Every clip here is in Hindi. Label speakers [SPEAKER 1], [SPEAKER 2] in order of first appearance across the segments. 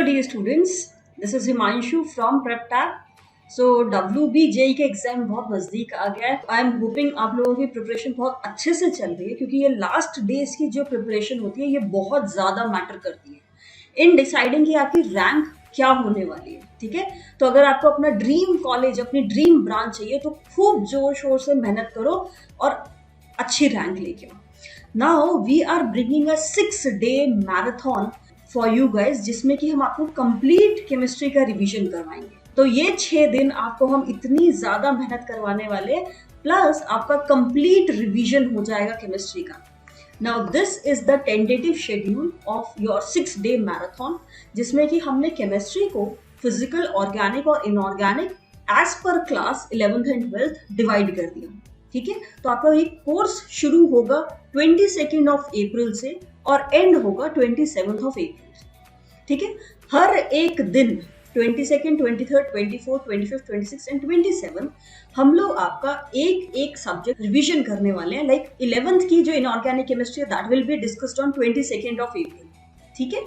[SPEAKER 1] Hello dear students, this is Himanshu from PrepTab. So WBJE के एग्जाम बहुत नज़दीक आ गया है. आई एम होपिंग आप लोगों की प्रिपरेशन बहुत अच्छे से चल रही है क्योंकि ये लास्ट डेज की जो प्रिपरेशन होती है ये बहुत ज़्यादा मैटर करती है इन डिसाइडिंग कि आपकी रैंक क्या होने वाली है. ठीक है, तो अगर आपको अपना ड्रीम कॉलेज, अपनी ड्रीम ब्रांच चाहिए तो खूब जोर शोर से मेहनत करो और अच्छी रैंक लेके आओ. Now we are bringing a 6-day marathon for you guys, जिसमें कि हम आपको कंप्लीट केमिस्ट्री का रिवीजन करवाएंगे. तो ये 6 दिन आपको हम इतनी ज्यादा मेहनत करवाने वाले, प्लस आपका कंप्लीट रिवीजन हो जाएगा केमिस्ट्री का. Now this is the tentative schedule of your 6-day marathon, जिसमें कि हमने केमिस्ट्री को फिजिकल, ऑर्गेनिक और inorganic as per class 11th and 12th divide कर दिया. ठीक है, तो आपका ये कोर्स शुरू होगा 22 अप्रैल से और एंड होगा 27 अप्रैल. ठीक है, हर एक दिन 22, 23, 24, 25, 26 एंड 27 हम लोग आपका एक सब्जेक्ट रिवीजन करने वाले हैं. लाइक 11th की जो इनऑर्गेनिक केमिस्ट्री है that will be discussed on 22 अप्रैल. ठीक है,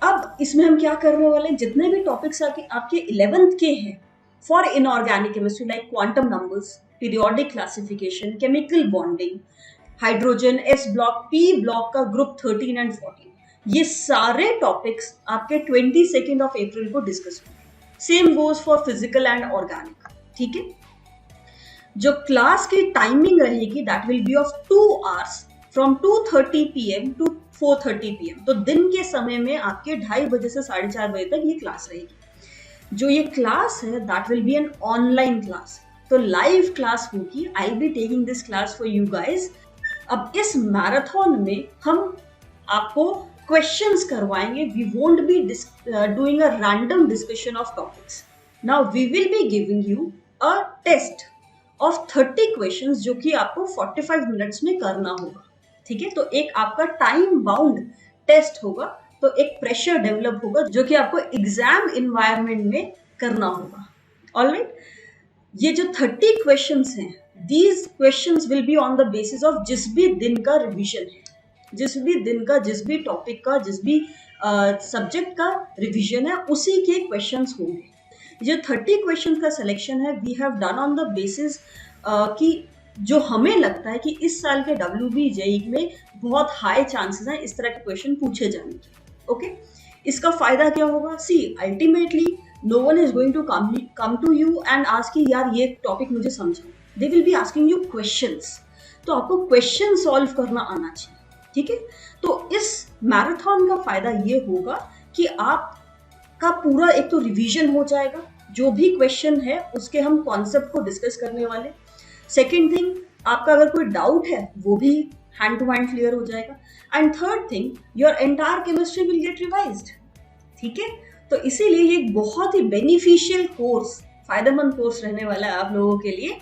[SPEAKER 1] अब इसमें हम क्या करने वाले हैं, जितने भी टॉपिक्स आपके 11th के हैं for inorganic chemistry like quantum numbers, periodic classification, chemical bonding, hydrogen, S block, P block का ग्रुप 13 एंड 14, ये सारे टॉपिक्स आपके 22 अप्रैल को डिस्कस होंगे. Same goes for physical and organic. ठीक है, जो क्लास की टाइमिंग रहेगी that will be of 2 hours from 2:30 PM to 4:30 PM. तो दिन के समय में आपके 2:30 बजे से 4:30 बजे तक ये क्लास रहेगी. जो ये क्लास है that will be an online class, तो लाइव क्लास होगी. I will be taking this class for you guys. अब इस मैराथन में हम आपको क्वेश्चंस करवाएंगे. We won't be doing a random discussion of topics. Now we will be giving you a test of 30 questions जो कि आपको 45 मिनट्स में करना होगा. ठीक है, तो एक आपका टाइम बाउंड टेस्ट होगा, तो एक प्रेशर डेवलप होगा जो कि आपको एग्जाम इन्वायरमेंट में करना होगा. ऑलराइट, ये जो 30 क्वेश्चंस हैं, these questions will be on the basis of जिस भी दिन का रिवीजन है, जिस भी दिन का, जिस भी टॉपिक का, जिस भी सब्जेक्ट का रिवीजन है, उसी के क्वेश्चंस होंगे. जो 30 क्वेश्चंस का सिलेक्शन है we have done on the basis कि जो हमें लगता है कि इस साल के WBJE में बहुत हाई चांसेस हैं इस तरह के क्वेश्चन पूछे जाने के. ओके, इसका फायदा क्या होगा? See, ultimately no one is going to come to you and ask कि यार ये टॉपिक मुझे समझाओ. They will be asking you questions, तो आपको क्वेश्चन सॉल्व करना आना चाहिए. ठीक है, तो इस मैराथन का फायदा ये होगा कि आपका पूरा एक तो रिवीजन हो जाएगा, जो भी क्वेश्चन है उसके हम कॉन्सेप्ट को डिस्कस करने वाले. सेकेंड थिंग, आपका अगर कोई डाउट है वो भी हैंड टू हैंड क्लियर हो जाएगा. And third thing, your entire chemistry will get revised. ठीक है, तो इसीलिए ये एक बहुत ही बेनिफिशियल कोर्स, फायदेमंद कोर्स रहने वाला है आप लोगों के लिए.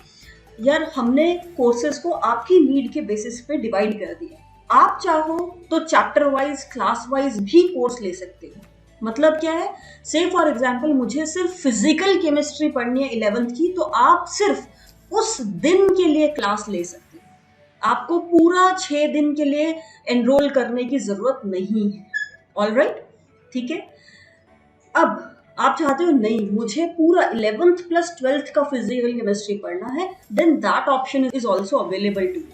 [SPEAKER 1] यार, हमने कोर्सेज को आपकी नीड के बेसिस पे डिवाइड कर दिया. आप चाहो तो चैप्टर वाइज, क्लास वाइज भी कोर्स ले सकते हो. मतलब क्या है, से फॉर एग्जांपल मुझे सिर्फ फिजिकल केमिस्ट्री पढ़नी है 11th की, तो आप सिर्फ उस दिन के लिए क्लास ले सकते हो. आपको पूरा 6 दिन के लिए एनरोल करने की जरूरत नहीं है. ऑलराइट, ठीक है. अब आप चाहते हो नहीं, मुझे पूरा 11th प्लस 12th का फिजिकल केमिस्ट्री पढ़ना है, then that option is also available to you.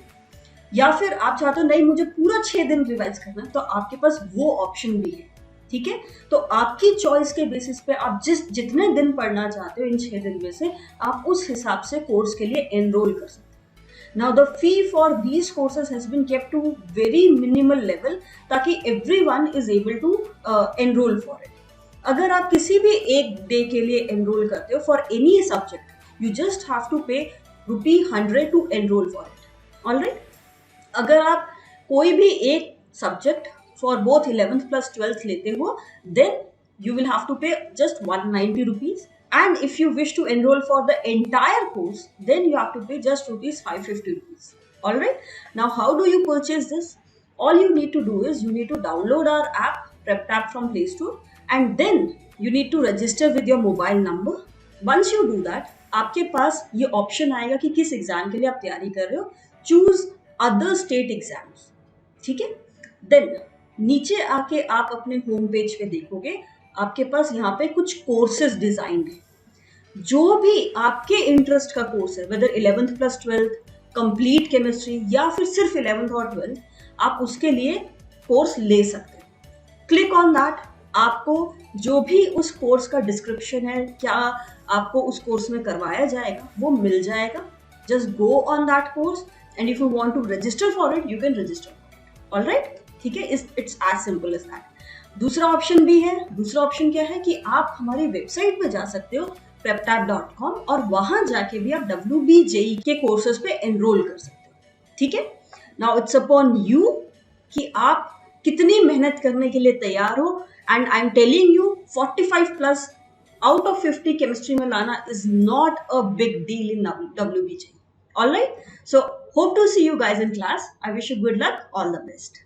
[SPEAKER 1] या फिर आप चाहते हो नहीं, मुझे पूरा 6 दिन रिवाइज करना है, तो आपके पास वो ऑप्शन भी है. ठीक है, तो आपकी चॉइस के बेसिस पे आप जितने दिन पढ़ना चाहते हो इन 6 दिन में से आप उस हिसाब से कोर्स के लिए एनरोल कर सकते हो. Now the fee for these courses has been kept to very minimal level, ताकि everyone is able to enrol for it. अगर आप किसी भी एक डे के लिए एनरोल करते हो for any subject, you just have to pay ₹100 to enrol for it. Alright, अगर आप कोई भी एक subject for both 11th plus 12th लेते हो, then you will have to pay just ₹190. And if you wish to enrol for the entire course, then you have to pay just ₹550. Alright, now how do you purchase this? All you need to do is you need to download our app PrepTab from Play Store, and then you need to register with your mobile number. Once you do that, आपके पास ये ऑप्शन आएगा कि किस एग्जाम के लिए आप तैयारी कर रहे हो. Choose other state exams. ठीक है, देन नीचे आके आप अपने होम पेज पे देखोगे, आपके पास यहाँ पे कुछ कोर्सेज डिजाइन है। जो भी आपके इंटरेस्ट का कोर्स है, weather 11th plus 12th, complete chemistry या फिर सिर्फ 11th और 12th, आप उसके लिए कोर्स ले सकते हैं। क्लिक ऑन दैट, आपको जो भी उस कोर्स का डिस्क्रिप्शन है, क्या आपको उस कोर्स में करवाया जाएगा, वो मिल जाएगा। Just go on that course and if you want to register for it, you can register. Alright, ठीक है, it's as simple as that. दूसरा ऑप्शन भी है। दूसरा ऑप्शन क्या है कि आप हमारी वेबसाइट पे जा सकते हो preptab.com, और वहां जाके भी आप WBJE के कोर्सेज पे एनरोल कर सकते हो। ठीक है, नाउ इट्स अपॉन यू कि आप कितनी मेहनत करने के लिए तैयार हो। And I am telling you 45 plus out of 50 chemistry में लाना is not a big deal in WBJE. All right, so hope to see you guys in class. I wish you good luck. All the best.